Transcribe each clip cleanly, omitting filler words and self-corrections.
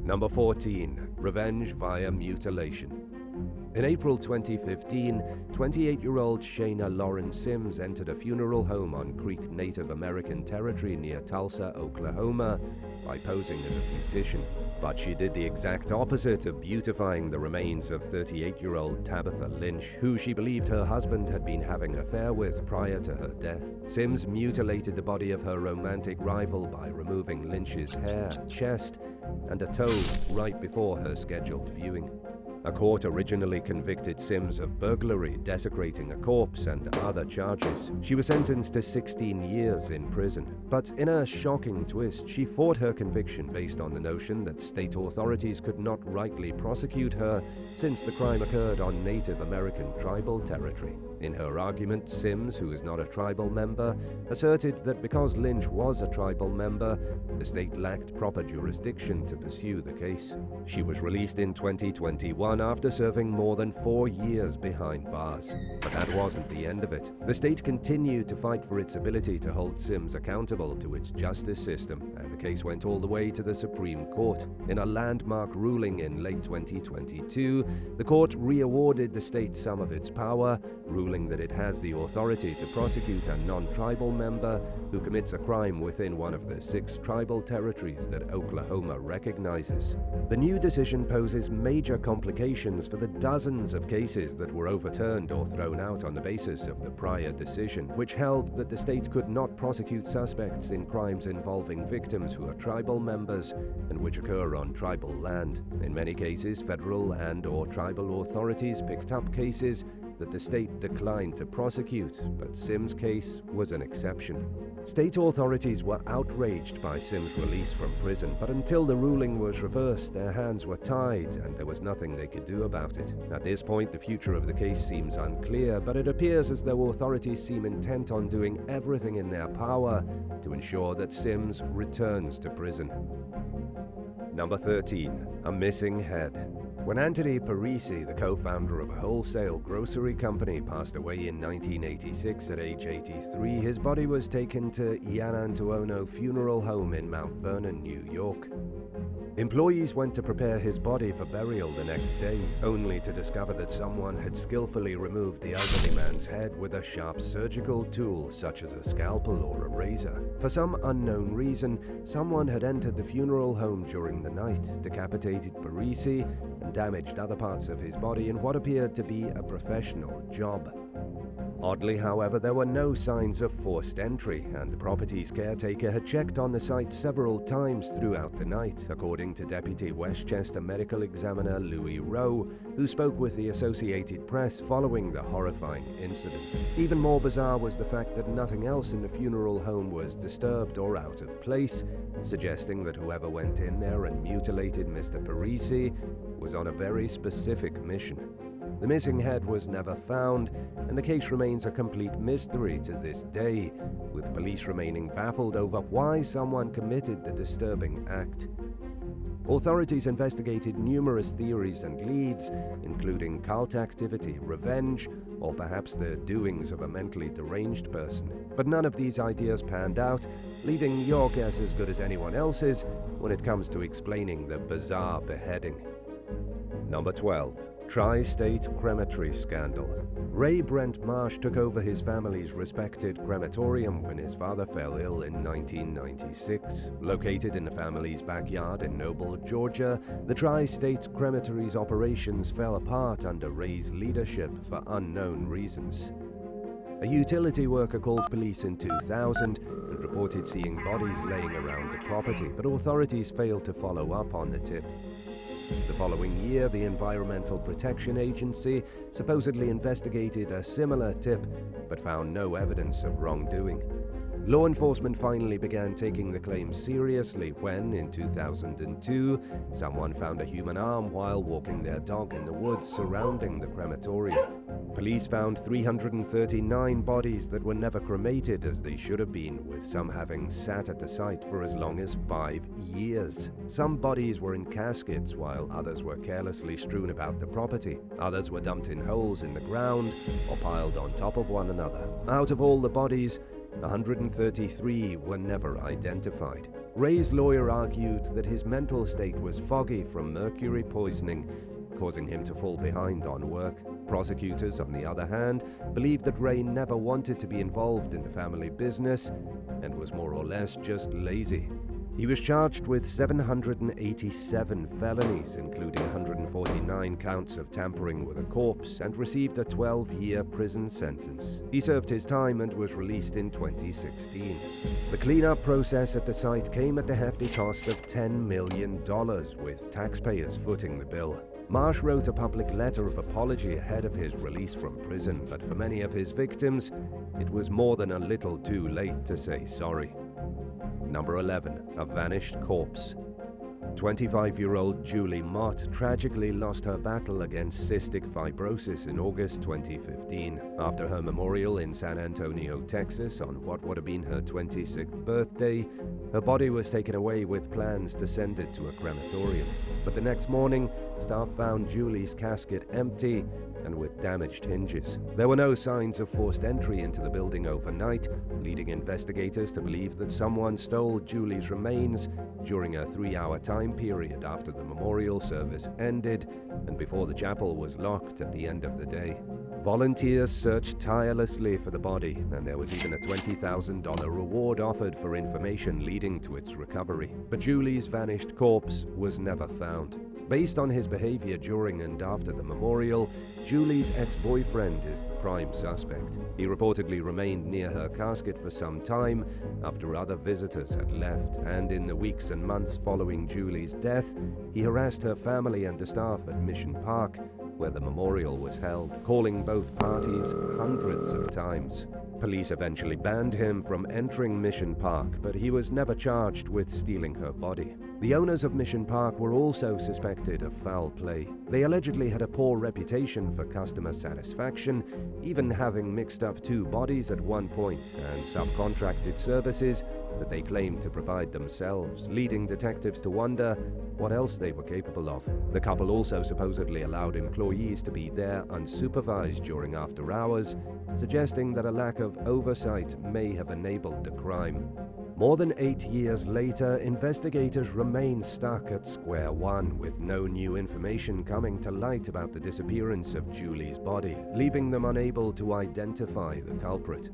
Number 14. Revenge via mutilation. In April 2015, 28-year-old Shayna Lauren Sims entered a funeral home on Creek Native American territory near Tulsa, Oklahoma, by posing as a beautician. But she did the exact opposite of beautifying the remains of 38-year-old Tabitha Lynch, who she believed her husband had been having an affair with prior to her death. Sims mutilated the body of her romantic rival by removing Lynch's hair, chest, and a toe right before her scheduled viewing. A court originally convicted Sims of burglary, desecrating a corpse, and other charges. She was sentenced to 16 years in prison. But in a shocking twist, she fought her conviction based on the notion that state authorities could not rightly prosecute her since the crime occurred on Native American tribal territory. In her argument, Sims, who is not a tribal member, asserted that because Lynch was a tribal member, the state lacked proper jurisdiction to pursue the case. She was released in 2021 after serving more than 4 years behind bars. But that wasn't the end of it. The state continued to fight for its ability to hold Sims accountable to its justice system, and the case went all the way to the Supreme Court. In a landmark ruling in late 2022, the court re-awarded the state some of its power, ruling that it has the authority to prosecute a non-tribal member who commits a crime within one of the 6 tribal territories that Oklahoma recognizes. The new decision poses major complications for the dozens of cases that were overturned or thrown out on the basis of the prior decision, which held that the state could not prosecute suspects in crimes involving victims who are tribal members and which occur on tribal land. In many cases, federal and/or tribal authorities picked up cases that the state declined to prosecute, but Sims' case was an exception. State authorities were outraged by Sims' release from prison, but until the ruling was reversed, their hands were tied and there was nothing they could do about it. At this point, the future of the case seems unclear, but it appears as though authorities seem intent on doing everything in their power to ensure that Sims returns to prison. Number 13. A missing head. When Anthony Parisi, the co-founder of a wholesale grocery company, passed away in 1986 at age 83, his body was taken to Yanantuono Funeral Home in Mount Vernon, New York. Employees went to prepare his body for burial the next day, only to discover that someone had skillfully removed the elderly man's head with a sharp surgical tool, such as a scalpel or a razor. For some unknown reason, someone had entered the funeral home during the night, decapitated Parisi, and damaged other parts of his body in what appeared to be a professional job. Oddly, however, there were no signs of forced entry, and the property's caretaker had checked on the site several times throughout the night, according to Deputy Westchester Medical Examiner Louis Rowe, who spoke with the Associated Press following the horrifying incident. Even more bizarre was the fact that nothing else in the funeral home was disturbed or out of place, suggesting that whoever went in there and mutilated Mr. Parisi was on a very specific mission. The missing head was never found, and the case remains a complete mystery to this day, with police remaining baffled over why someone committed the disturbing act. Authorities investigated numerous theories and leads, including cult activity, revenge, or perhaps the doings of a mentally deranged person. But none of these ideas panned out, leaving your guess as good as anyone else's when it comes to explaining the bizarre beheading. Number 12. TriState Crematory Scandal. Ray Brent Marsh took over his family's respected crematorium when his father fell ill in 1996. Located in the family's backyard in Noble, Georgia, the TriState Crematory's operations fell apart under Ray's leadership for unknown reasons. A utility worker called police in 2000 and reported seeing bodies laying around the property, but authorities failed to follow up on the tip. The following year, the Environmental Protection Agency supposedly investigated a similar tip, but found no evidence of wrongdoing. Law enforcement finally began taking the claim seriously when, in 2002, someone found a human arm while walking their dog in the woods surrounding the crematorium. Police found 339 bodies that were never cremated as they should have been, with some having sat at the site for as long as 5 years. Some bodies were in caskets, while others were carelessly strewn about the property. Others were dumped in holes in the ground or piled on top of one another. Out of all the bodies, 133 were never identified. Ray's lawyer argued that his mental state was foggy from mercury poisoning, causing him to fall behind on work. Prosecutors, on the other hand, believed that Ray never wanted to be involved in the family business and was more or less just lazy. He was charged with 787 felonies, including 149 counts of tampering with a corpse, and received a 12-year prison sentence. He served his time and was released in 2016. The cleanup process at the site came at the hefty cost of $10 million, with taxpayers footing the bill. Marsh wrote a public letter of apology ahead of his release from prison, but for many of his victims, it was more than a little too late to say sorry. Number 11. A vanished corpse. 25-year-old Julie Mott tragically lost her battle against cystic fibrosis in August 2015. After her memorial in San Antonio, Texas, on what would have been her 26th birthday, her body was taken away with plans to send it to a crematorium. But the next morning, staff found Julie's casket empty and with damaged hinges. There were no signs of forced entry into the building overnight, leading investigators to believe that someone stole Julie's remains during a 3-hour time period after the memorial service ended and before the chapel was locked at the end of the day. Volunteers searched tirelessly for the body, and there was even a $20,000 reward offered for information leading to its recovery. But Julie's vanished corpse was never found. Based on his behavior during and after the memorial, Julie's ex-boyfriend is the prime suspect. He reportedly remained near her casket for some time after other visitors had left, and in the weeks and months following Julie's death, he harassed her family and the staff at Mission Park, where the memorial was held, calling both parties hundreds of times. Police eventually banned him from entering Mission Park, but he was never charged with stealing her body. The owners of Mission Park were also suspected of foul play. They allegedly had a poor reputation for customer satisfaction, even having mixed up 2 bodies at one point, and subcontracted services that they claimed to provide themselves, leading detectives to wonder what else they were capable of. The couple also supposedly allowed employees to be there unsupervised during after hours, suggesting that a lack of oversight may have enabled the crime. More than 8 years later, investigators remain stuck at square one, with no new information coming to light about the disappearance of Julie's body, leaving them unable to identify the culprit.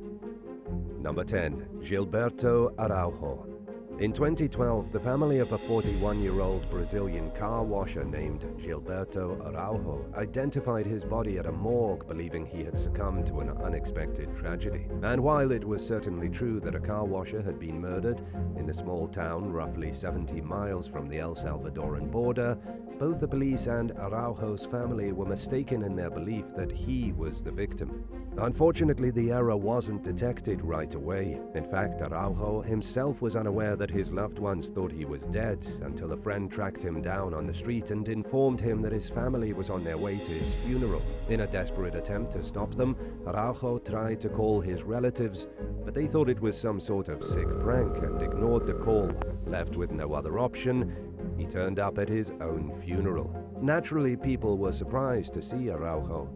Number 10. Gilberto Araujo. In 2012, the family of a 41-year-old Brazilian car washer named Gilberto Araujo identified his body at a morgue, believing he had succumbed to an unexpected tragedy. And while it was certainly true that a car washer had been murdered in a small town roughly 70 miles from the El Salvadoran border, both the police and Araujo's family were mistaken in their belief that he was the victim. Unfortunately, the error wasn't detected right away. In fact, Araujo himself was unaware that his loved ones thought he was dead until a friend tracked him down on the street and informed him that his family was on their way to his funeral. In a desperate attempt to stop them, Araujo tried to call his relatives, but they thought it was some sort of sick prank and ignored the call. Left with no other option, he turned up at his own funeral. Naturally, people were surprised to see Araujo,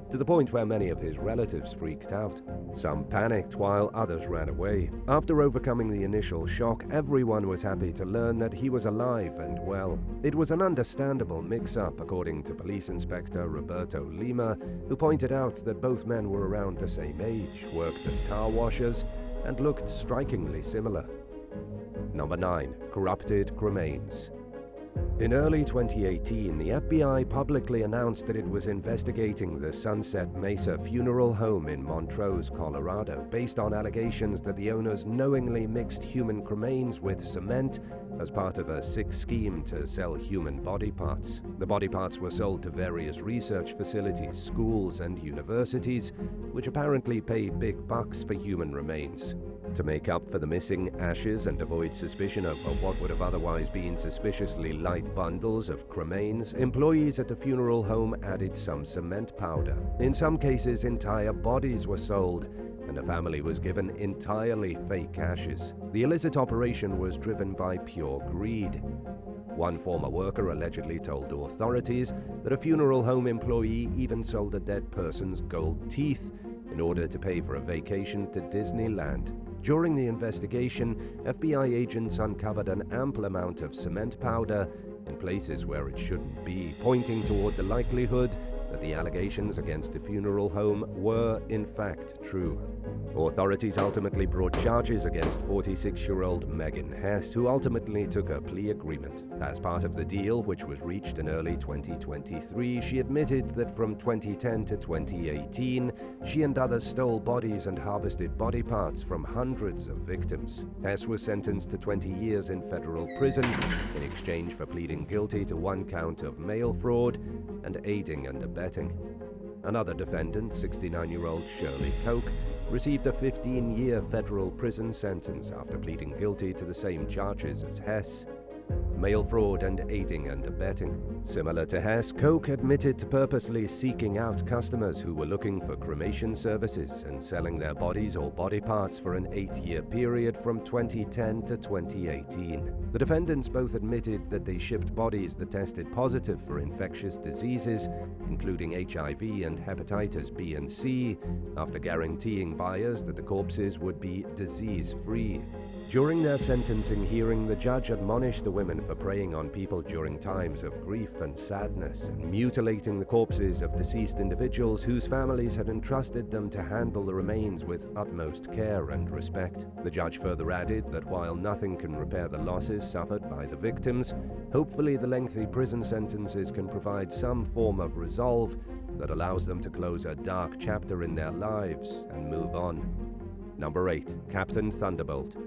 to the point where many of his relatives freaked out. Some panicked while others ran away. After overcoming the initial shock, everyone was happy to learn that he was alive and well. It was an understandable mix-up, according to Police Inspector Roberto Lima, who pointed out that both men were around the same age, worked as car washers, and looked strikingly similar. Number 9. Corrupted cremains. In early 2018, the FBI publicly announced that it was investigating the Sunset Mesa funeral home in Montrose, Colorado, based on allegations that the owners knowingly mixed human cremains with cement as part of a sick scheme to sell human body parts. The body parts were sold to various research facilities, schools, and universities, which apparently pay big bucks for human remains. To make up for the missing ashes and avoid suspicion of what would have otherwise been suspiciously light bundles of cremains, employees at the funeral home added some cement powder. In some cases, entire bodies were sold, and the family was given entirely fake ashes. The illicit operation was driven by pure greed. One former worker allegedly told authorities that a funeral home employee even sold a dead person's gold teeth in order to pay for a vacation to Disneyland. During the investigation, FBI agents uncovered an ample amount of cement powder in places where it shouldn't be, pointing toward the likelihood that the allegations against the funeral home were, in fact, true. Authorities ultimately brought charges against 46-year-old Megan Hess, who ultimately took a plea agreement. As part of the deal, which was reached in early 2023, she admitted that from 2010 to 2018, she and others stole bodies and harvested body parts from hundreds of victims. Hess was sentenced to 20 years in federal prison in exchange for pleading guilty to 1 count of mail fraud and aiding and abetting. Another defendant, 69-year-old Shirley Koch, received a 15-year federal prison sentence after pleading guilty to the same charges as Hess: mail fraud and aiding and abetting. Similar to Hess, Koch admitted to purposely seeking out customers who were looking for cremation services and selling their bodies or body parts for an 8-year period from 2010 to 2018. The defendants both admitted that they shipped bodies that tested positive for infectious diseases, including HIV and hepatitis B and C, after guaranteeing buyers that the corpses would be disease-free. During their sentencing hearing, the judge admonished the women for preying on people during times of grief and sadness and mutilating the corpses of deceased individuals whose families had entrusted them to handle the remains with utmost care and respect. The judge further added that while nothing can repair the losses suffered by the victims, hopefully the lengthy prison sentences can provide some form of resolve that allows them to close a dark chapter in their lives and move on. Number 8. Captain Thunderbolt.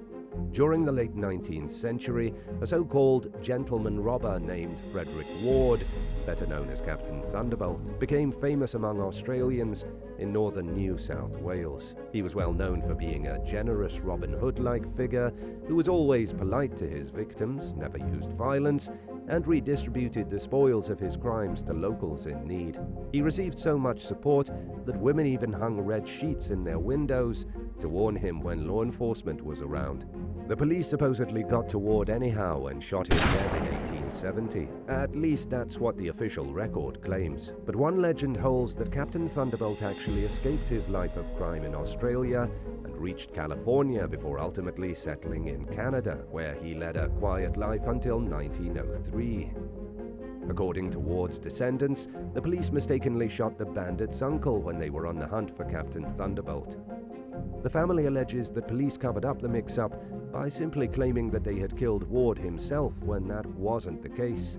During the late 19th century, a so-called gentleman robber named Frederick Ward, better known as Captain Thunderbolt, became famous among Australians in northern New South Wales. He was well known for being a generous Robin Hood-like figure who was always polite to his victims, never used violence, and redistributed the spoils of his crimes to locals in need. He received so much support that women even hung red sheets in their windows to warn him when law enforcement was around. The police supposedly got to Ward anyhow and shot him dead in 1870. At least that's what the official record claims. But one legend holds that Captain Thunderbolt actually escaped his life of crime in Australia and reached California before ultimately settling in Canada, where he led a quiet life until 1903. According to Ward's descendants, the police mistakenly shot the bandit's uncle when they were on the hunt for Captain Thunderbolt. The family alleges that police covered up the mix-up by simply claiming that they had killed Ward himself when that wasn't the case.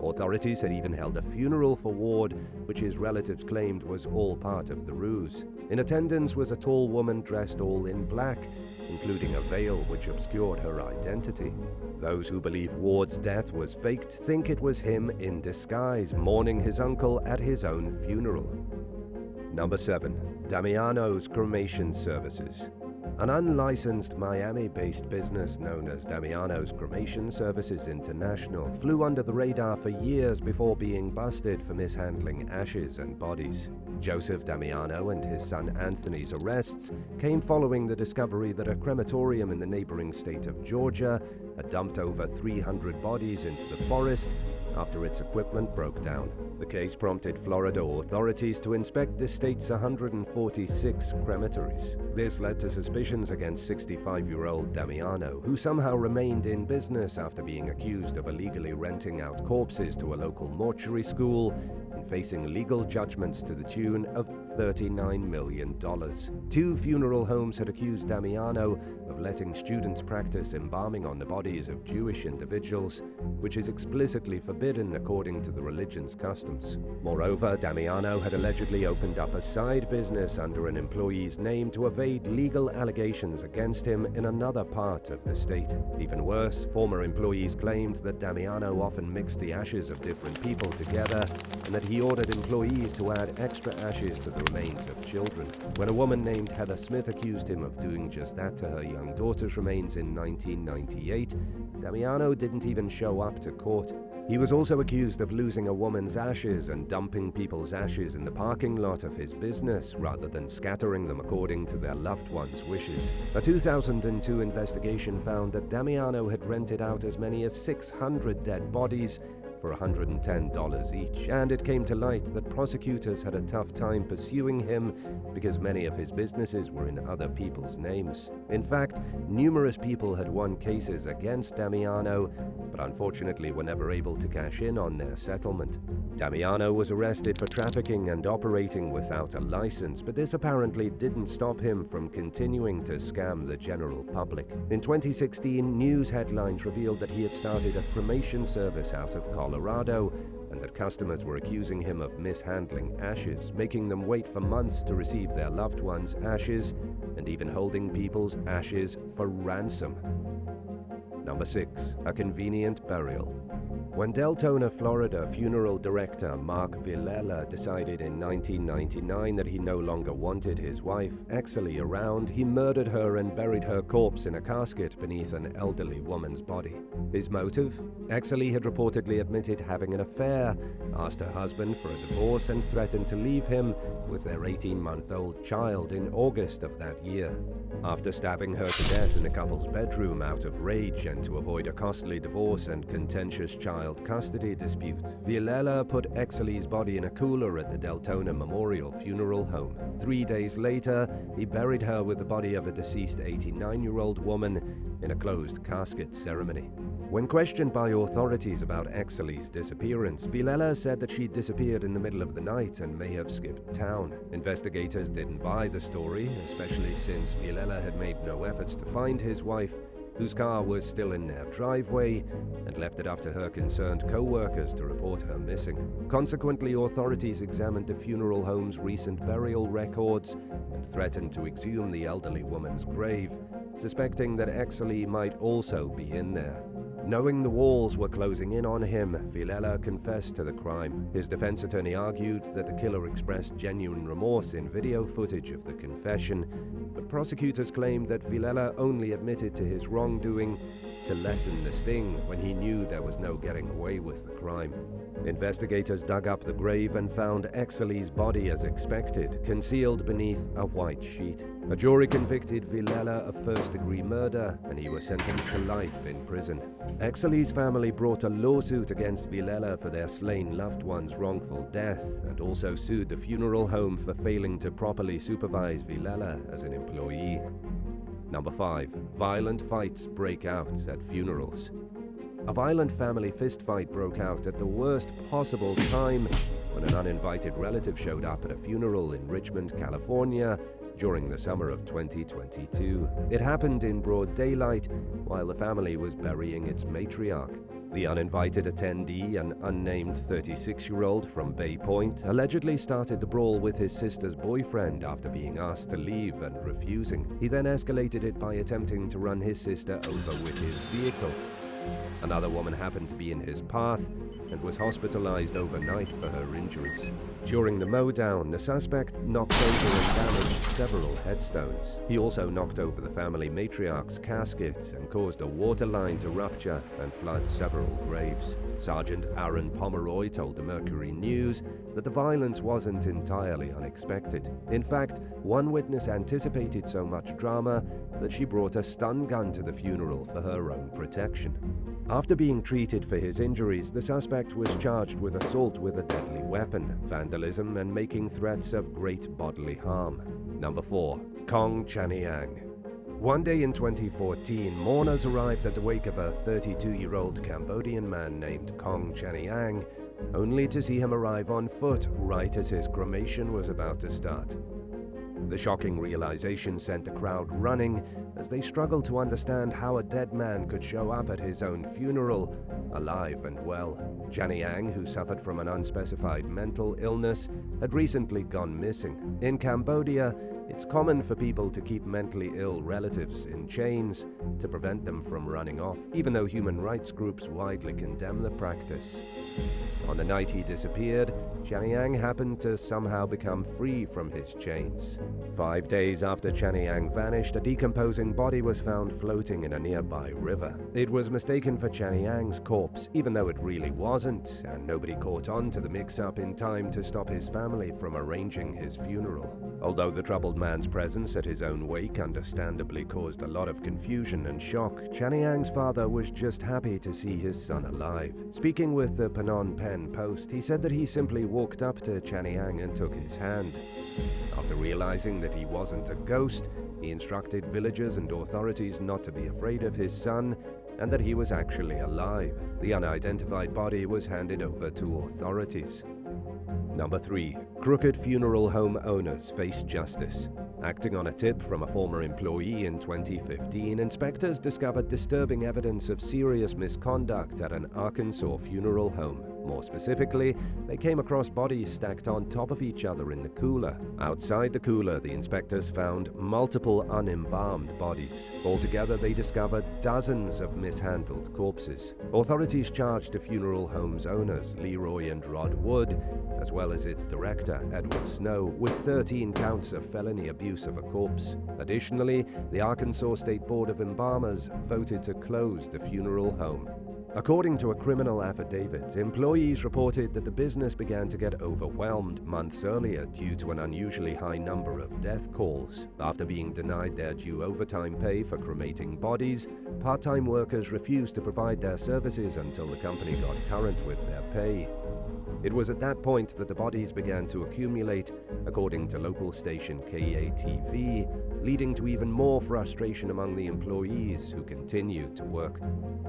Authorities had even held a funeral for Ward, which his relatives claimed was all part of the ruse. In attendance was a tall woman dressed all in black, including a veil which obscured her identity. Those who believe Ward's death was faked think it was him in disguise, mourning his uncle at his own funeral. Number 7. Damianos Cremation Services. An unlicensed Miami-based business known as Damianos Cremation Services International flew under the radar for years before being busted for mishandling ashes and bodies. Joseph Damiano and his son Anthony's arrests came following the discovery that a crematorium in the neighboring state of Georgia had dumped over 300 bodies into the forest after its equipment broke down. The case prompted Florida authorities to inspect the state's 146 crematories. This led to suspicions against 65-year-old Damiano, who somehow remained in business after being accused of illegally renting out corpses to a local mortuary school and facing legal judgments to the tune of $39 million. 2 funeral homes had accused Damiano of letting students practice embalming on the bodies of Jewish individuals, which is explicitly forbidden according to the religion's customs. Moreover, Damiano had allegedly opened up a side business under an employee's name to evade legal allegations against him in another part of the state. Even worse, former employees claimed that Damiano often mixed the ashes of different people together and that he ordered employees to add extra ashes to the remains of children. When a woman named Heather Smith accused him of doing just that to her young daughter's remains in 1998, Damiano didn't even show up to court. He was also accused of losing a woman's ashes and dumping people's ashes in the parking lot of his business rather than scattering them according to their loved ones' wishes. A 2002 investigation found that Damiano had rented out as many as 600 dead bodies for $110 each, and it came to light that prosecutors had a tough time pursuing him because many of his businesses were in other people's names. In fact, numerous people had won cases against Damiano, but unfortunately were never able to cash in on their settlement. Damiano was arrested for trafficking and operating without a license, but this apparently didn't stop him from continuing to scam the general public. In 2016, news headlines revealed that he had started a cremation service out of Colorado, and that customers were accusing him of mishandling ashes, making them wait for months to receive their loved ones' ashes, and even holding people's ashes for ransom. Number 6. A convenient burial. When Deltona, Florida funeral director Mark Villela decided in 1999 that he no longer wanted his wife, Exley, around, he murdered her and buried her corpse in a casket beneath an elderly woman's body. His motive? Exley had reportedly admitted having an affair, asked her husband for a divorce, and threatened to leave him with their 18-month-old child in August of that year. After stabbing her to death in the couple's bedroom out of rage and to avoid a costly divorce and contentious child custody dispute, Villela put Exley's body in a cooler at the Deltona Memorial Funeral Home. 3 days later, he buried her with the body of a deceased 89-year-old woman in a closed casket ceremony. When questioned by authorities about Exley's disappearance, Villela said that she disappeared in the middle of the night and may have skipped town. Investigators didn't buy the story, especially since Villela had made no efforts to find his wife, whose car was still in their driveway, and left it up to her concerned co-workers to report her missing. Consequently, authorities examined the funeral home's recent burial records and threatened to exhume the elderly woman's grave, suspecting that Exley might also be in there. Knowing the walls were closing in on him, Villela confessed to the crime. His defense attorney argued that the killer expressed genuine remorse in video footage of the confession, but prosecutors claimed that Villela only admitted to his wrongdoing to lessen the sting when he knew there was no getting away with the crime. Investigators dug up the grave and found Exley's body as expected, concealed beneath a white sheet. A jury convicted Villela of first-degree murder, and he was sentenced to life in prison. Exley's family brought a lawsuit against Villela for their slain loved one's wrongful death, and also sued the funeral home for failing to properly supervise Villela as an employee. Number 5. Violent fights break out at funerals. A violent family fistfight broke out at the worst possible time when an uninvited relative showed up at a funeral in Richmond, California, during the summer of 2022. It happened in broad daylight while the family was burying its matriarch. The uninvited attendee, an unnamed 36-year-old from Bay Point, allegedly started the brawl with his sister's boyfriend after being asked to leave and refusing. He then escalated it by attempting to run his sister over with his vehicle. Another woman happened to be in his path and was hospitalized overnight for her injuries. During the mowdown, the suspect knocked over and damaged several headstones. He also knocked over the family matriarch's casket and caused a water line to rupture and flood several graves. Sergeant Aaron Pomeroy told the Mercury News that the violence wasn't entirely unexpected. In fact, one witness anticipated so much drama that she brought a stun gun to the funeral for her own protection. After being treated for his injuries, the suspect was charged with assault with a deadly weapon, vandalism, and making threats of great bodily harm. Number 4. Kong Chanyang. One day in 2014, mourners arrived at the wake of a 32-year-old Cambodian man named Kong Chanyang, only to see him arrive on foot right as his cremation was about to start. The shocking realization sent the crowd running as they struggled to understand how a dead man could show up at his own funeral, alive and well. Chanyang, who suffered from an unspecified mental illness, had recently gone missing. In Cambodia, it's common for people to keep mentally ill relatives in chains to prevent them from running off, even though human rights groups widely condemn the practice. On the night he disappeared, Chanyang happened to somehow become free from his chains. 5 days after Chanyang vanished, a decomposing body was found floating in a nearby river. It was mistaken for Chanyang's corpse, even though it really wasn't. wasn't, and nobody caught on to the mix-up in time to stop his family from arranging his funeral. Although the troubled man's presence at his own wake understandably caused a lot of confusion and shock, Chanyang's father was just happy to see his son alive. Speaking with the Phnom Penh Post, he said that he simply walked up to Chanyang and took his hand. After realizing that he wasn't a ghost, he instructed villagers and authorities not to be afraid of his son and that he was actually alive. The unidentified body was handed over to authorities. Number 3. Crooked funeral home owners face justice. Acting on a tip from a former employee in 2015, inspectors discovered disturbing evidence of serious misconduct at an Arkansas funeral home. More specifically, they came across bodies stacked on top of each other in the cooler. Outside the cooler, the inspectors found multiple unembalmed bodies. Altogether, they discovered dozens of mishandled corpses. Authorities charged the funeral home's owners, Leroy and Rod Wood, as well as its director, Edward Snow, with 13 counts of felony abuse of a corpse. Additionally, the Arkansas State Board of Embalmers voted to close the funeral home. According to a criminal affidavit, employees reported that the business began to get overwhelmed months earlier due to an unusually high number of death calls. After being denied their due overtime pay for cremating bodies, part-time workers refused to provide their services until the company got current with their pay. It was at that point that the bodies began to accumulate, according to local station KATV, leading to even more frustration among the employees who continued to work.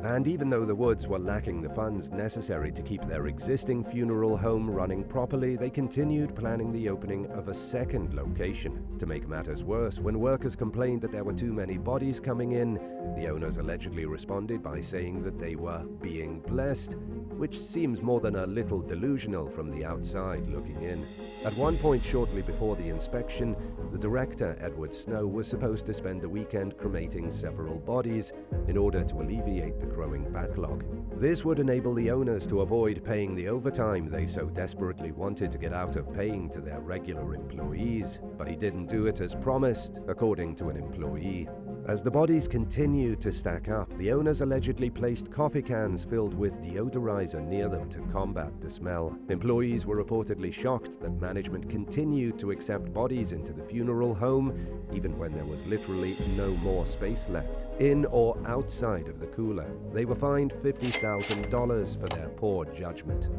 And even though the Woods were lacking the funds necessary to keep their existing funeral home running properly, they continued planning the opening of a second location. To make matters worse, when workers complained that there were too many bodies coming in, the owners allegedly responded by saying that they were being blessed, which seems more than a little delusional from the outside looking in. At one point shortly before the inspection, the director, Edward Snow, was supposed to spend the weekend cremating several bodies in order to alleviate the growing backlog. This would enable the owners to avoid paying the overtime they so desperately wanted to get out of paying to their regular employees, but he didn't do it as promised, according to an employee. As the bodies continued to stack up, the owners allegedly placed coffee cans filled with deodorizer near them to combat the smell. Employees were reportedly shocked that management continued to accept bodies into the funeral home, even when there was literally no more space left. In or outside of the cooler, they were fined $50,000 for their poor judgment.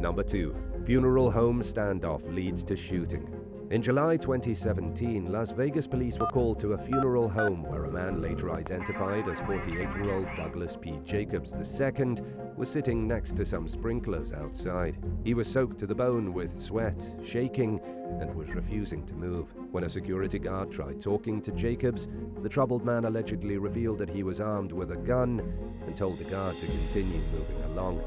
Number 2. Funeral home standoff leads to shooting. In July 2017, Las Vegas police were called to a funeral home where a man later identified as 48-year-old Douglas P. Jacobs II was sitting next to some sprinklers outside. He was soaked to the bone with sweat, shaking, and was refusing to move. When a security guard tried talking to Jacobs, the troubled man allegedly revealed that he was armed with a gun and told the guard to continue moving along.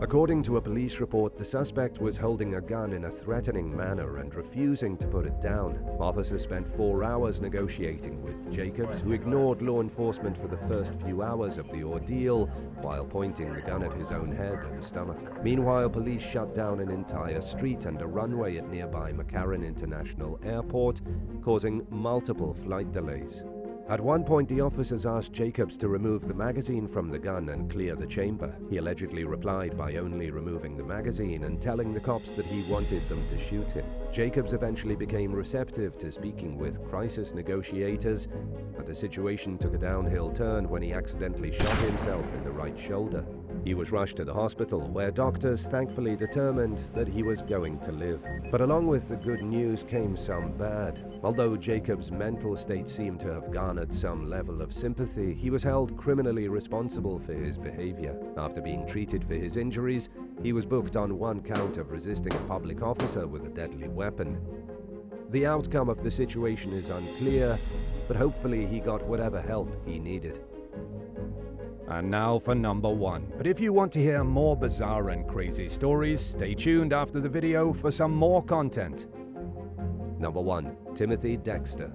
According to a police report, the suspect was holding a gun in a threatening manner and refusing to put it down. Officers spent 4 hours negotiating with Jacobs, who ignored law enforcement for the first few hours of the ordeal while pointing the gun at his own head and stomach. Meanwhile, police shut down an entire street and a runway at nearby McCarran International Airport, causing multiple flight delays. At one point, the officers asked Jacobs to remove the magazine from the gun and clear the chamber. He allegedly replied by only removing the magazine and telling the cops that he wanted them to shoot him. Jacobs eventually became receptive to speaking with crisis negotiators, but the situation took a downhill turn when he accidentally shot himself in the right shoulder. He was rushed to the hospital, where doctors thankfully determined that he was going to live. But along with the good news came some bad. Although Jacob's mental state seemed to have garnered some level of sympathy, he was held criminally responsible for his behavior. After being treated for his injuries, he was booked on 1 count of resisting a public officer with a deadly weapon. The outcome of the situation is unclear, but hopefully he got whatever help he needed. And now for number 1. But if you want to hear more bizarre and crazy stories, stay tuned after the video for some more content. Number 1. Timothy Dexter.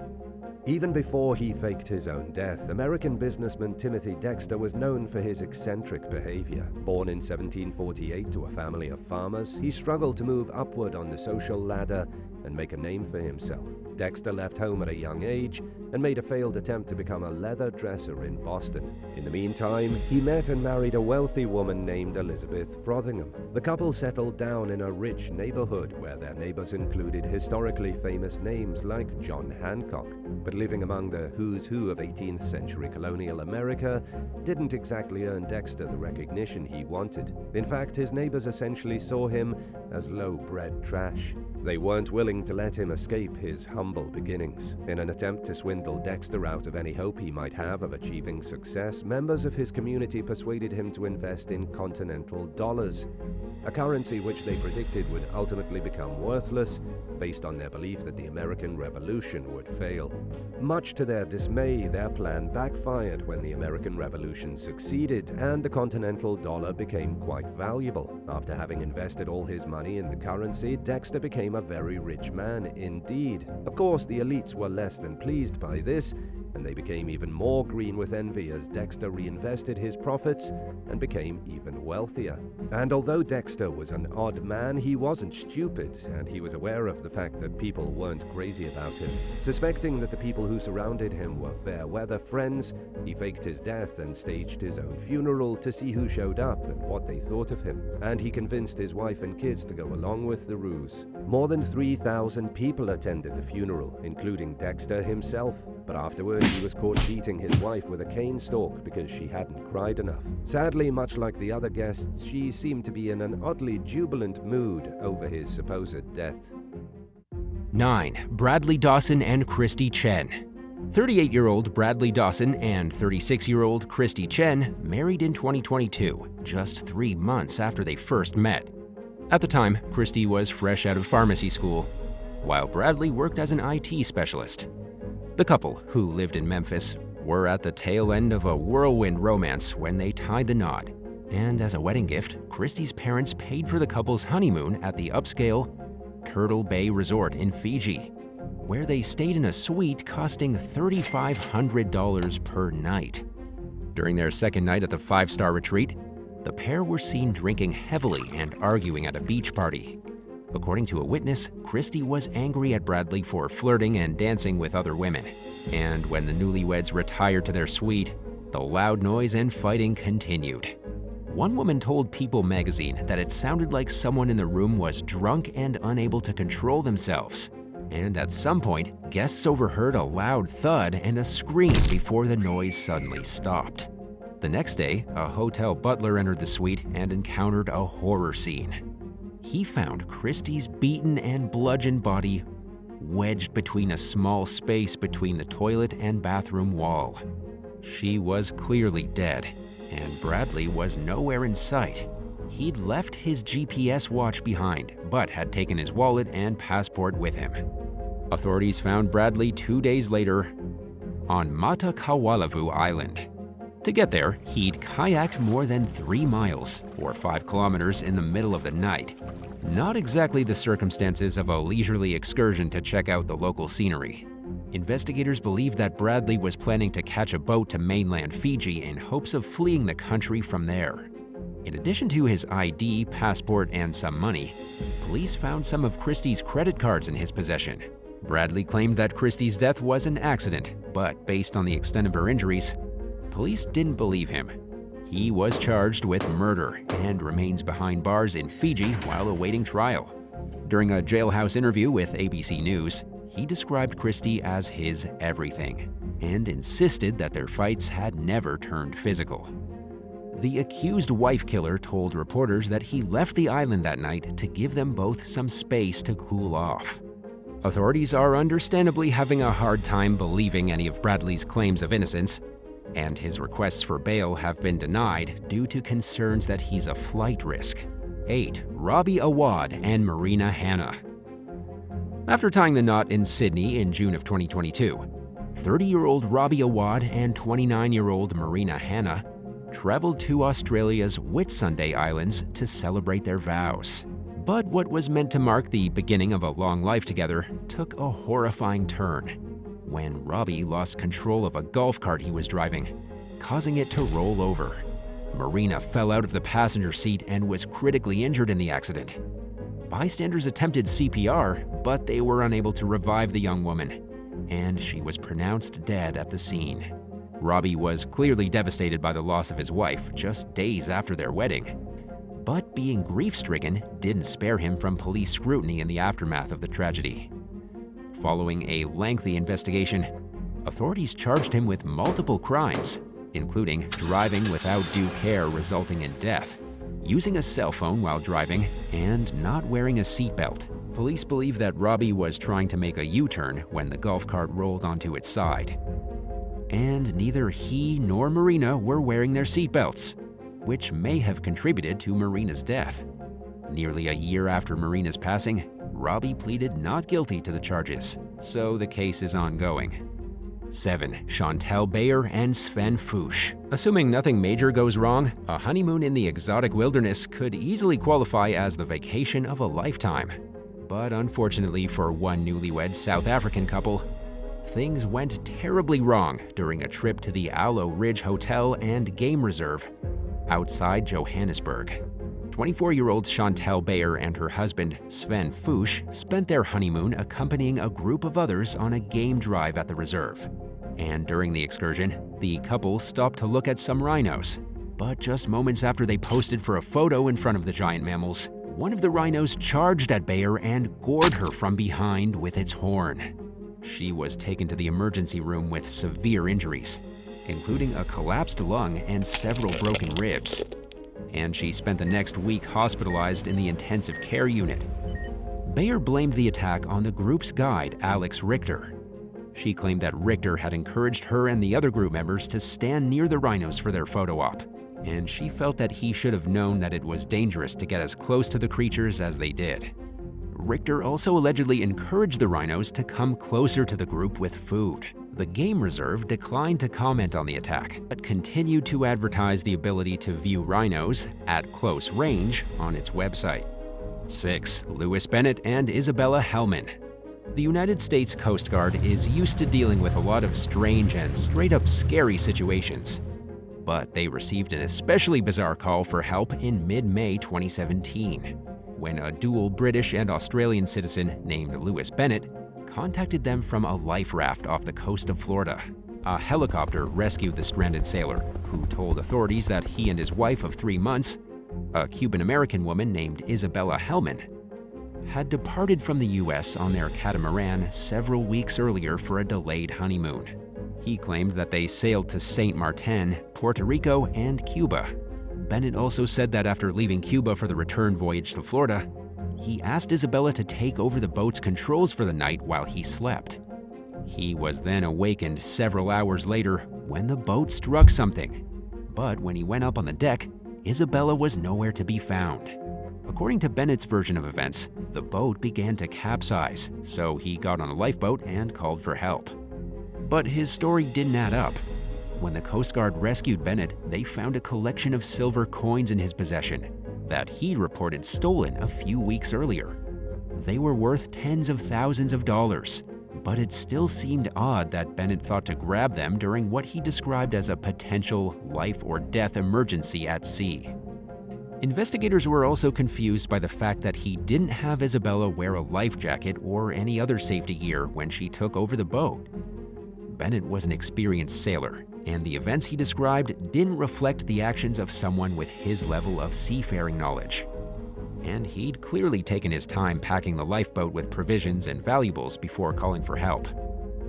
Even before he faked his own death, American businessman Timothy Dexter was known for his eccentric behavior. Born in 1748 to a family of farmers, he struggled to move upward on the social ladder and make a name for himself. Dexter left home at a young age and made a failed attempt to become a leather dresser in Boston. In the meantime, he met and married a wealthy woman named Elizabeth Frothingham. The couple settled down in a rich neighborhood where their neighbors included historically famous names like John Hancock. But living among the who's who of 18th century colonial America didn't exactly earn Dexter the recognition he wanted. In fact, his neighbors essentially saw him as low-bred trash. They weren't willing to let him escape his humble beginnings. In an attempt to swindle Dexter out of any hope he might have of achieving success, members of his community persuaded him to invest in continental dollars, a currency which they predicted would ultimately become worthless based on their belief that the American Revolution would fail. Much to their dismay, their plan backfired when the American Revolution succeeded and the continental dollar became quite valuable. After having invested all his money in the currency, Dexter became a very rich man indeed. Of course, the elites were less than pleased by this, and they became even more green with envy as Dexter reinvested his profits and became even wealthier. And although Dexter was an odd man, he wasn't stupid, and he was aware of the fact that people weren't crazy about him. Suspecting that the people who surrounded him were fair-weather friends, he faked his death and staged his own funeral to see who showed up and what they thought of him. And he convinced his wife and kids to go along with the ruse. More than 3,000 people attended the funeral, including Dexter himself. But afterward, he was caught beating his wife with a cane stalk because she hadn't cried enough. Sadly, much like the other guests, she seemed to be in an oddly jubilant mood over his supposed death. 9. Bradley Dawson and Christy Chen. 38-year-old Bradley Dawson and 36-year-old Christy Chen married in 2022, just 3 months after they first met. At the time, Christy was fresh out of pharmacy school, while Bradley worked as an IT specialist. The couple, who lived in Memphis, were at the tail end of a whirlwind romance when they tied the knot. And as a wedding gift, Christy's parents paid for the couple's honeymoon at the upscale Turtle Bay Resort in Fiji, where they stayed in a suite costing $3,500 per night. During their second night at the 5-star retreat, the pair were seen drinking heavily and arguing at a beach party. According to a witness, Christy was angry at Bradley for flirting and dancing with other women. And when the newlyweds retired to their suite, the loud noise and fighting continued. One woman told People magazine that it sounded like someone in the room was drunk and unable to control themselves. And at some point, guests overheard a loud thud and a scream before the noise suddenly stopped. The next day, a hotel butler entered the suite and encountered a horror scene. He found Christy's beaten and bludgeoned body wedged between a small space between the toilet and bathroom wall. She was clearly dead, and Bradley was nowhere in sight. He'd left his GPS watch behind, but had taken his wallet and passport with him. Authorities found Bradley 2 days later on Matakawalavu Island. To get there, he'd kayaked more than 3 miles, or 5 kilometers, in the middle of the night. Not exactly the circumstances of a leisurely excursion to check out the local scenery. Investigators believe that Bradley was planning to catch a boat to mainland Fiji in hopes of fleeing the country from there. In addition to his ID, passport, and some money, police found some of Christy's credit cards in his possession. Bradley claimed that Christy's death was an accident, but based on the extent of her injuries, police didn't believe him. He was charged with murder and remains behind bars in Fiji while awaiting trial. During a jailhouse interview with ABC News, he described Christy as his everything and insisted that their fights had never turned physical. The accused wife killer told reporters that he left the island that night to give them both some space to cool off. Authorities are understandably having a hard time believing any of Bradley's claims of innocence, and his requests for bail have been denied due to concerns that he's a flight risk. 8. Robbie Awad and Marina Hanna. After tying the knot in Sydney in June of 2022, 30-year-old Robbie Awad and 29-year-old Marina Hanna traveled to Australia's Whitsunday Islands to celebrate their vows. But what was meant to mark the beginning of a long life together took a horrifying turn when Robbie lost control of a golf cart he was driving, causing it to roll over. Marina fell out of the passenger seat and was critically injured in the accident. Bystanders attempted CPR, but they were unable to revive the young woman, and she was pronounced dead at the scene. Robbie was clearly devastated by the loss of his wife just days after their wedding. But being grief-stricken didn't spare him from police scrutiny in the aftermath of the tragedy. Following a lengthy investigation, authorities charged him with multiple crimes, including driving without due care resulting in death, using a cell phone while driving, and not wearing a seatbelt. Police believe that Robbie was trying to make a U-turn when the golf cart rolled onto its side. And neither he nor Marina were wearing their seatbelts, which may have contributed to Marina's death. Nearly a year after Marina's passing, Robbie pleaded not guilty to the charges, so the case is ongoing. 7. Shantel Bayer and Sven Fuchs. Assuming nothing major goes wrong, a honeymoon in the exotic wilderness could easily qualify as the vacation of a lifetime. But unfortunately for one newlywed South African couple, things went terribly wrong during a trip to the Aloe Ridge Hotel and Game Reserve outside Johannesburg. 24-year-old Shantel Bayer and her husband, Sven Fuchs, spent their honeymoon accompanying a group of others on a game drive at the reserve. And during the excursion, the couple stopped to look at some rhinos. But just moments after they posted for a photo in front of the giant mammals, one of the rhinos charged at Bayer and gored her from behind with its horn. She was taken to the emergency room with severe injuries, including a collapsed lung and several broken ribs. And she spent the next week hospitalized in the intensive care unit. Bayer blamed the attack on the group's guide, Alex Richter. She claimed that Richter had encouraged her and the other group members to stand near the rhinos for their photo op, and she felt that he should have known that it was dangerous to get as close to the creatures as they did. Richter also allegedly encouraged the rhinos to come closer to the group with food. The game reserve declined to comment on the attack, but continued to advertise the ability to view rhinos at close range on its website. 6. Louis Bennett and Isabella Helman. The United States Coast Guard is used to dealing with a lot of strange and straight-up scary situations. But they received an especially bizarre call for help in mid-May 2017, when a dual British and Australian citizen named Louis Bennett contacted them from a life raft off the coast of Florida. A helicopter rescued the stranded sailor, who told authorities that he and his wife of 3 months, a Cuban-American woman named Isabella Helman, had departed from the U.S. on their catamaran several weeks earlier for a delayed honeymoon. He claimed that they sailed to Saint Martin, Puerto Rico, and Cuba. Bennett also said that after leaving Cuba for the return voyage to Florida, he asked Isabella to take over the boat's controls for the night while he slept. He was then awakened several hours later when the boat struck something. But when he went up on the deck, Isabella was nowhere to be found. According to Bennett's version of events, the boat began to capsize, so he got on a lifeboat and called for help. But his story didn't add up. When the Coast Guard rescued Bennett, they found a collection of silver coins in his possession that he'd reported stolen a few weeks earlier. They were worth tens of thousands of dollars, but it still seemed odd that Bennett thought to grab them during what he described as a potential life or death emergency at sea. Investigators were also confused by the fact that he didn't have Isabella wear a life jacket or any other safety gear when she took over the boat. Bennett was an experienced sailor, and the events he described didn't reflect the actions of someone with his level of seafaring knowledge. And he'd clearly taken his time packing the lifeboat with provisions and valuables before calling for help,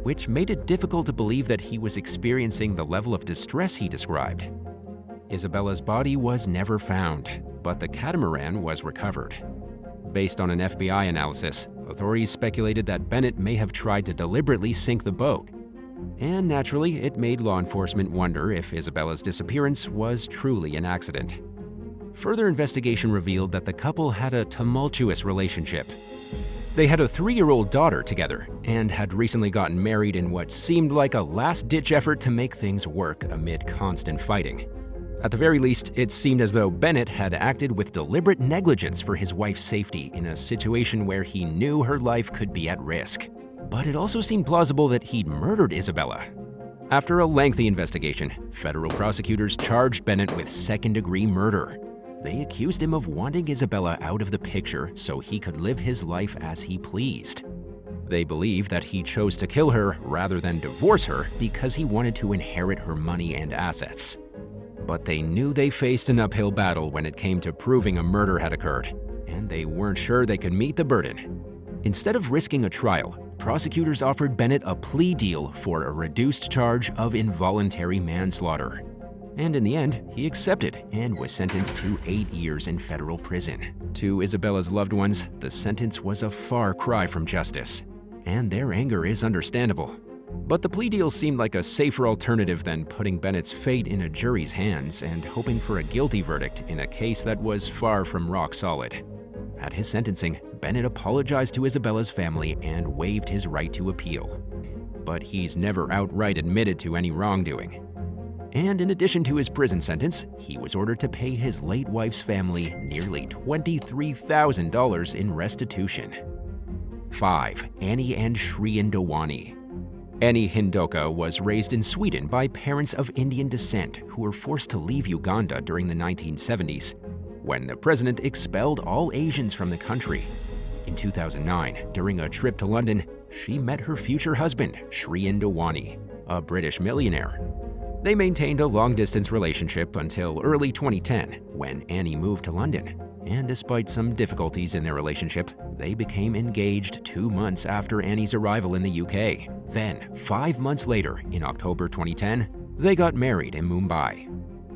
which made it difficult to believe that he was experiencing the level of distress he described. Isabella's body was never found, but the catamaran was recovered. Based on an FBI analysis, authorities speculated that Bennett may have tried to deliberately sink the boat. And naturally, it made law enforcement wonder if Isabella's disappearance was truly an accident. Further investigation revealed that the couple had a tumultuous relationship. They had a 3-year-old daughter together and had recently gotten married in what seemed like a last-ditch effort to make things work amid constant fighting. At the very least, it seemed as though Bennett had acted with deliberate negligence for his wife's safety in a situation where he knew her life could be at risk. But it also seemed plausible that he'd murdered Isabella. After a lengthy investigation, federal prosecutors charged Bennett with second-degree murder. they accused him of wanting Isabella out of the picture so he could live his life as he pleased. They believe that he chose to kill her rather than divorce her because he wanted to inherit her money and assets. But they knew they faced an uphill battle when it came to proving a murder had occurred, and they weren't sure they could meet the burden. Instead of risking a trial, prosecutors offered Bennett a plea deal for a reduced charge of involuntary manslaughter. And in the end, he accepted and was sentenced to 8 years in federal prison. To Isabella's loved ones, the sentence was a far cry from justice, and their anger is understandable. But the plea deal seemed like a safer alternative than putting Bennett's fate in a jury's hands and hoping for a guilty verdict in a case that was far from rock solid. At his sentencing, Bennett apologized to Isabella's family and waived his right to appeal. But he's never outright admitted to any wrongdoing. And in addition to his prison sentence, he was ordered to pay his late wife's family nearly $23,000 in restitution. 5. Annie and Shrien Dewani. Annie Hindoka was raised in Sweden by parents of Indian descent who were forced to leave Uganda during the 1970s, when the president expelled all Asians from the country. In 2009, during a trip to London, she met her future husband, Shrien Dewani, a British millionaire. They maintained a long-distance relationship until early 2010, when Annie moved to London. And despite some difficulties in their relationship, they became engaged 2 months after Annie's arrival in the UK. Then, 5 months later, in October 2010, they got married in Mumbai.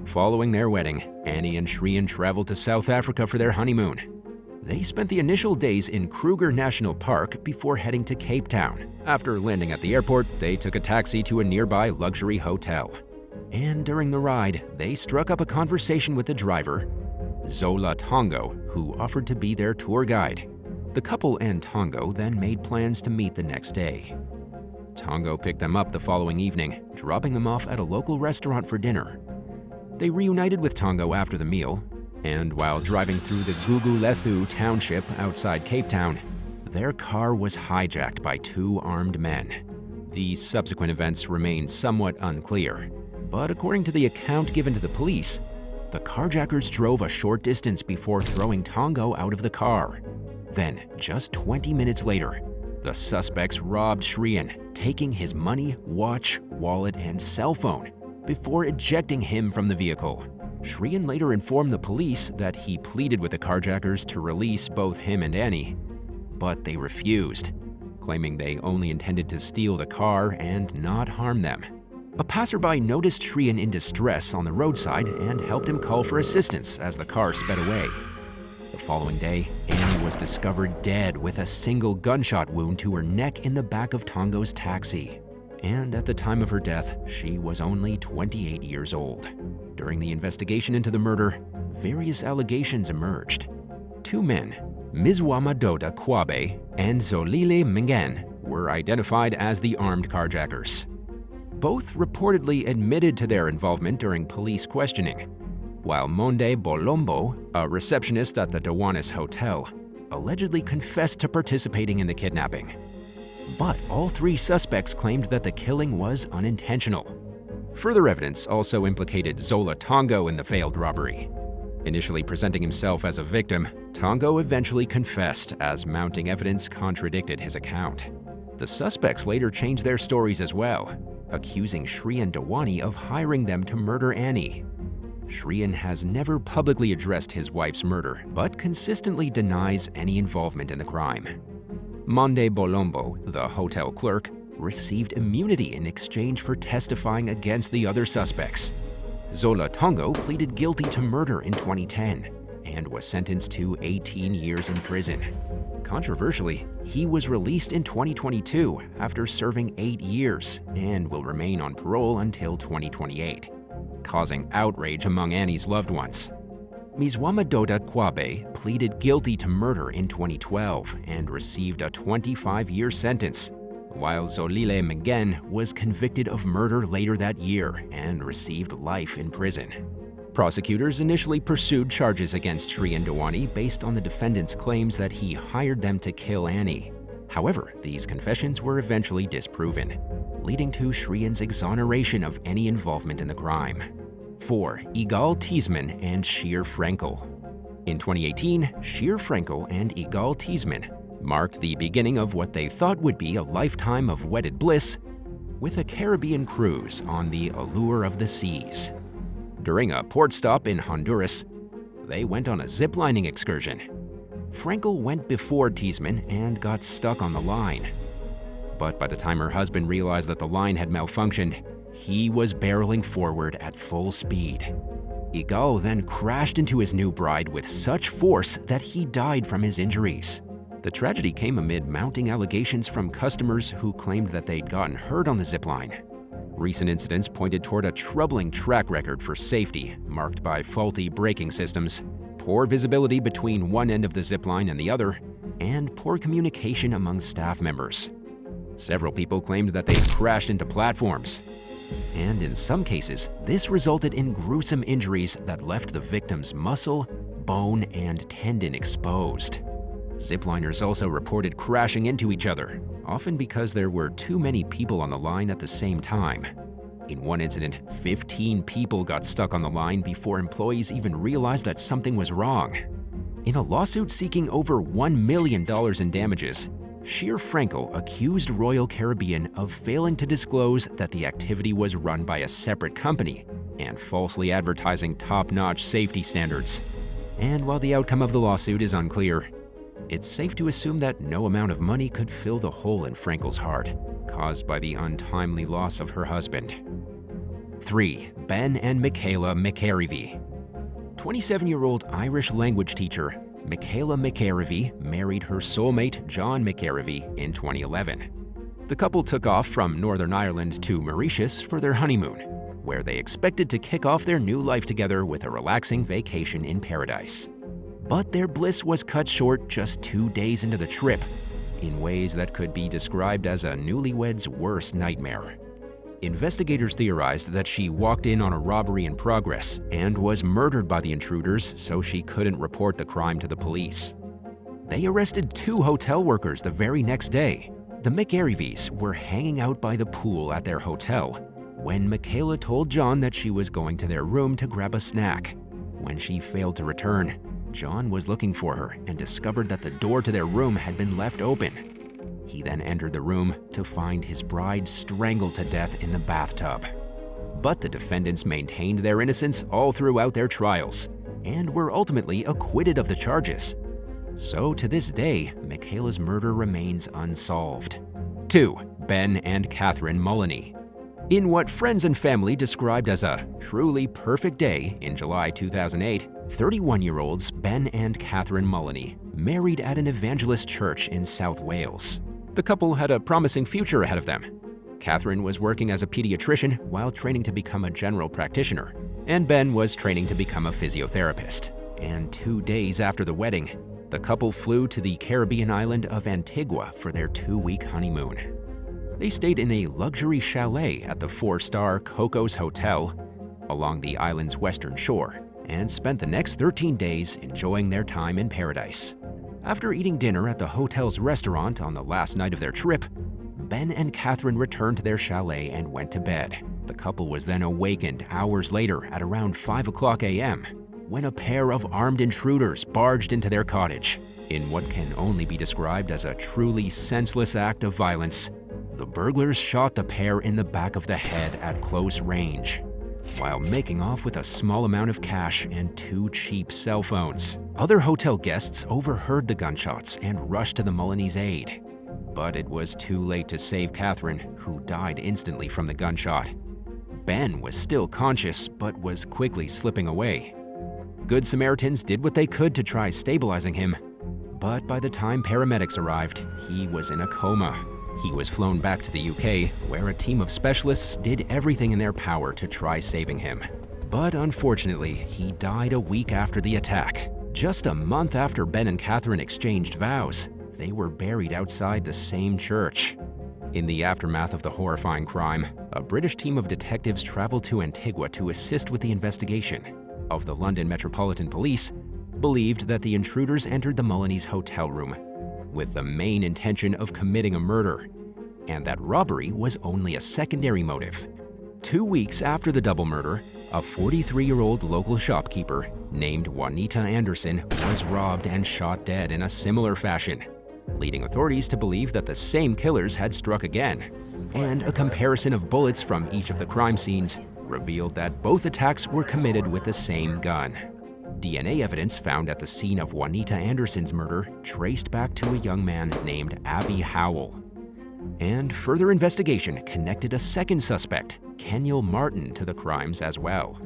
Following their wedding, Annie and Shrien traveled to South Africa for their honeymoon. They spent the initial days in Kruger National Park before heading to Cape Town. After landing at the airport, they took a taxi to a nearby luxury hotel. And during the ride, they struck up a conversation with the driver, Zola Tongo, who offered to be their tour guide. The couple and Tongo then made plans to meet the next day. Tongo picked them up the following evening, dropping them off at a local restaurant for dinner. They reunited with Tongo after the meal, and while driving through the Gugulethu township outside Cape Town, their car was hijacked by 2 armed men. The subsequent events remain somewhat unclear, but according to the account given to the police, the carjackers drove a short distance before throwing Tongo out of the car. Then, just 20 minutes later, the suspects robbed Shrien, taking his money, watch, wallet, and cell phone before ejecting him from the vehicle. Shrien later informed the police that he pleaded with the carjackers to release both him and Annie, but they refused, claiming they only intended to steal the car and not harm them. A passerby noticed Shrien in distress on the roadside and helped him call for assistance as the car sped away. The following day, Annie was discovered dead with a single gunshot wound to her neck in the back of Tongo's taxi. And at the time of her death, she was only 28 years old. During the investigation into the murder, various allegations emerged. 2 men, Mizwama Doda Kwabe and Zolile Mingen, were identified as the armed carjackers. Both reportedly admitted to their involvement during police questioning, while Monde Bolombo, a receptionist at the Dewani Hotel, allegedly confessed to participating in the kidnapping. But all 3 suspects claimed that the killing was unintentional. Further evidence also implicated Zola Tongo in the failed robbery. Initially presenting himself as a victim, Tongo eventually confessed as mounting evidence contradicted his account. The suspects later changed their stories as well, accusing Shrien Dewani of hiring them to murder Annie. Shrien has never publicly addressed his wife's murder, but consistently denies any involvement in the crime. Monde Bolombo, the hotel clerk, received immunity in exchange for testifying against the other suspects. Zola Tongo pleaded guilty to murder in 2010 and was sentenced to 18 years in prison. Controversially, he was released in 2022 after serving 8 years and will remain on parole until 2028, causing outrage among Annie's loved ones. Mizwama Doda Kwabe pleaded guilty to murder in 2012 and received a 25-year sentence, while Zolile Mingen was convicted of murder later that year and received life in prison. Prosecutors initially pursued charges against Shrien Dewani based on the defendant's claims that he hired them to kill Annie. However, these confessions were eventually disproven, leading to Shrien's exoneration of any involvement in the crime. 4. Igal Teasan and Sheer Frankle. In 2018, Sheer Frankle and Igal Teasan marked the beginning of what they thought would be a lifetime of wedded bliss with a Caribbean cruise on the Allure of the Seas. During a port stop in Honduras, they went on a ziplining excursion. Frankle went before Teasan and got stuck on the line. But by the time her husband realized that the line had malfunctioned, he was barreling forward at full speed. Igal then crashed into his new bride with such force that he died from his injuries. The tragedy came amid mounting allegations from customers who claimed that they'd gotten hurt on the zipline. Recent incidents pointed toward a troubling track record for safety, marked by faulty braking systems, poor visibility between one end of the zipline and the other, and poor communication among staff members. Several people claimed that they crashed into platforms. And in some cases, this resulted in gruesome injuries that left the victim's muscle, bone, and tendon exposed. Zipliners also reported crashing into each other, often because there were too many people on the line at the same time. In one incident, 15 people got stuck on the line before employees even realized that something was wrong. In a lawsuit seeking over $1 million in damages, Sheer Frankle accused Royal Caribbean of failing to disclose that the activity was run by a separate company and falsely advertising top-notch safety standards. And while the outcome of the lawsuit is unclear, it's safe to assume that no amount of money could fill the hole in Frankle's heart, caused by the untimely loss of her husband. 3. Ben and Michaela McCaffrey. 27-year-old Irish language teacher Michaela McCaffrey married her soulmate John McCaffrey in 2011. The couple took off from Northern Ireland to Mauritius for their honeymoon, where they expected to kick off their new life together with a relaxing vacation in paradise. But their bliss was cut short just 2 days into the trip, in ways that could be described as a newlywed's worst nightmare. Investigators theorized that she walked in on a robbery in progress and was murdered by the intruders so she couldn't report the crime to the police. They arrested 2 hotel workers the very next day. The McCaffreys were hanging out by the pool at their hotel when Michaela told John that she was going to their room to grab a snack. When she failed to return, John was looking for her and discovered that the door to their room had been left open. He then entered the room to find his bride strangled to death in the bathtub. But the defendants maintained their innocence all throughout their trials and were ultimately acquitted of the charges. So to this day, Michaela's murder remains unsolved. 2. Ben and Catherine Mullany. In what friends and family described as a truly perfect day in July 2008, 31-year-olds Ben and Catherine Mullany married at an evangelist church in South Wales. The couple had a promising future ahead of them. Catherine was working as a pediatrician while training to become a general practitioner, and Ben was training to become a physiotherapist. And 2 days after the wedding, the couple flew to the Caribbean island of Antigua for their 2-week honeymoon. They stayed in a luxury chalet at the 4-star Cocos Hotel along the island's western shore and spent the next 13 days enjoying their time in paradise. After eating dinner at the hotel's restaurant on the last night of their trip, Ben and Catherine returned to their chalet and went to bed. The couple was then awakened hours later at around 5:00 a.m. when a pair of armed intruders barged into their cottage. In what can only be described as a truly senseless act of violence, the burglars shot the pair in the back of the head at close range, while making off with a small amount of cash and 2 cheap cell phones. Other hotel guests overheard the gunshots and rushed to the Mullany's aid. But it was too late to save Catherine, who died instantly from the gunshot. Ben was still conscious, but was quickly slipping away. Good Samaritans did what they could to try stabilizing him, but by the time paramedics arrived, he was in a coma. He was flown back to the UK, where a team of specialists did everything in their power to try saving him. But unfortunately, he died a week after the attack. Just a month after Ben and Catherine exchanged vows, they were buried outside the same church. In the aftermath of the horrifying crime, a British team of detectives traveled to Antigua to assist with the investigation. Of the London Metropolitan Police believed that the intruders entered the Mullany's hotel room with the main intention of committing a murder, and that robbery was only a secondary motive. 2 weeks after the double murder, a 43-year-old local shopkeeper named Juanita Anderson was robbed and shot dead in a similar fashion, leading authorities to believe that the same killers had struck again. And a comparison of bullets from each of the crime scenes revealed that both attacks were committed with the same gun. DNA evidence found at the scene of Juanita Anderson's murder traced back to a young man named Avi Howell. And further investigation connected a second suspect, Kenyal Martin, to the crimes as well.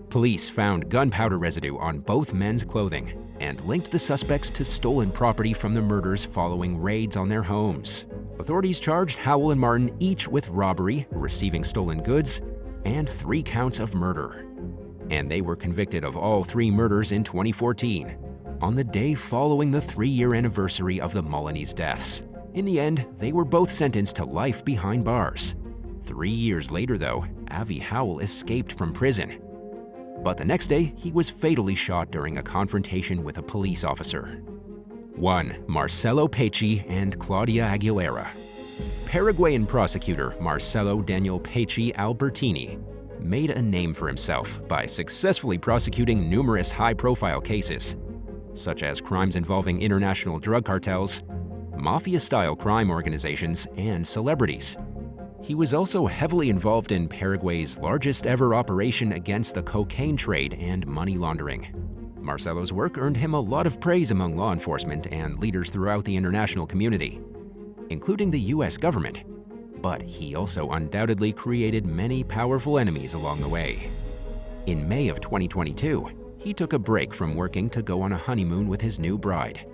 Police found gunpowder residue on both men's clothing and linked the suspects to stolen property from the murders following raids on their homes. Authorities charged Howell and Martin each with robbery, receiving stolen goods, and 3 counts of murder. And they were convicted of all 3 murders in 2014, on the day following the 3-year anniversary of the Mullany's deaths. In the end, they were both sentenced to life behind bars. 3 years later, though, Avi Howell escaped from prison. But the next day, he was fatally shot during a confrontation with a police officer. 1. Marcelo Pichi and Claudia Aguilera. Paraguayan prosecutor Marcelo Daniel Pichi Albertini made a name for himself by successfully prosecuting numerous high-profile cases, such as crimes involving international drug cartels, mafia-style crime organizations, and celebrities. He was also heavily involved in Paraguay's largest-ever operation against the cocaine trade and money laundering. Marcelo's work earned him a lot of praise among law enforcement and leaders throughout the international community, including the US government, but he also undoubtedly created many powerful enemies along the way. In May of 2022, he took a break from working to go on a honeymoon with his new bride,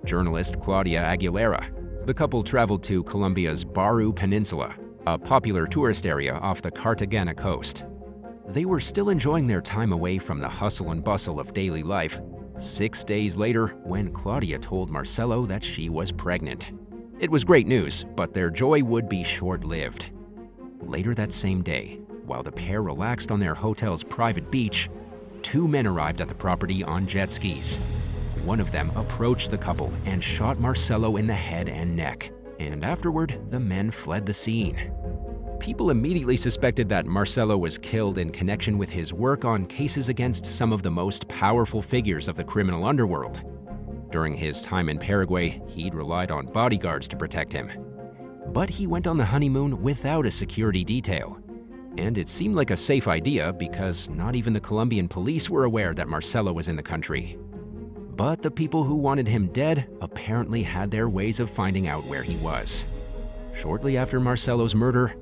journalist Claudia Aguilera. The couple traveled to Colombia's Baru Peninsula, a popular tourist area off the Cartagena coast. They were still enjoying their time away from the hustle and bustle of daily life 6 days later when Claudia told Marcelo that she was pregnant. It was great news, but their joy would be short-lived. Later that same day, while the pair relaxed on their hotel's private beach, 2 men arrived at the property on jet skis. One of them approached the couple and shot Marcelo in the head and neck, and afterward, the men fled the scene. People immediately suspected that Marcelo was killed in connection with his work on cases against some of the most powerful figures of the criminal underworld. During his time in Paraguay, he'd relied on bodyguards to protect him. But he went on the honeymoon without a security detail. And it seemed like a safe idea because not even the Colombian police were aware that Marcelo was in the country. But the people who wanted him dead apparently had their ways of finding out where he was. Shortly after Marcelo's murder,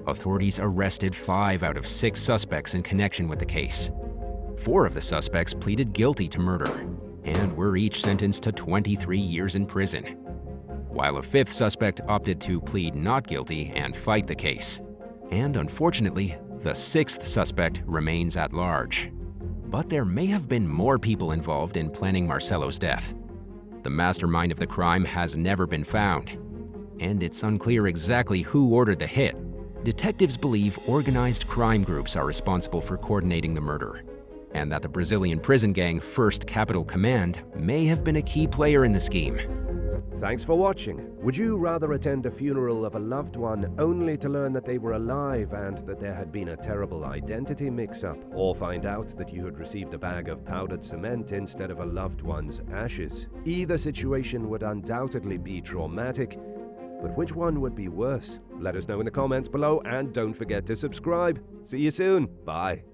authorities arrested 5 out of 6 suspects in connection with the case. 4 of the suspects pleaded guilty to murder and were each sentenced to 23 years in prison, while a 5th suspect opted to plead not guilty and fight the case. And unfortunately, the 6th suspect remains at large. But there may have been more people involved in planning Marcelo's death. The mastermind of the crime has never been found, and it's unclear exactly who ordered the hit. Detectives believe organized crime groups are responsible for coordinating the murder, and that the Brazilian prison gang First Capital Command may have been a key player in the scheme. Thanks for watching. Would you rather attend a funeral of a loved one only to learn that they were alive and that there had been a terrible identity mix-up, or find out that you had received a bag of powdered cement instead of a loved one's ashes? Either situation would undoubtedly be traumatic, but which one would be worse? Let us know in the comments below, and don't forget to subscribe. See you soon. Bye.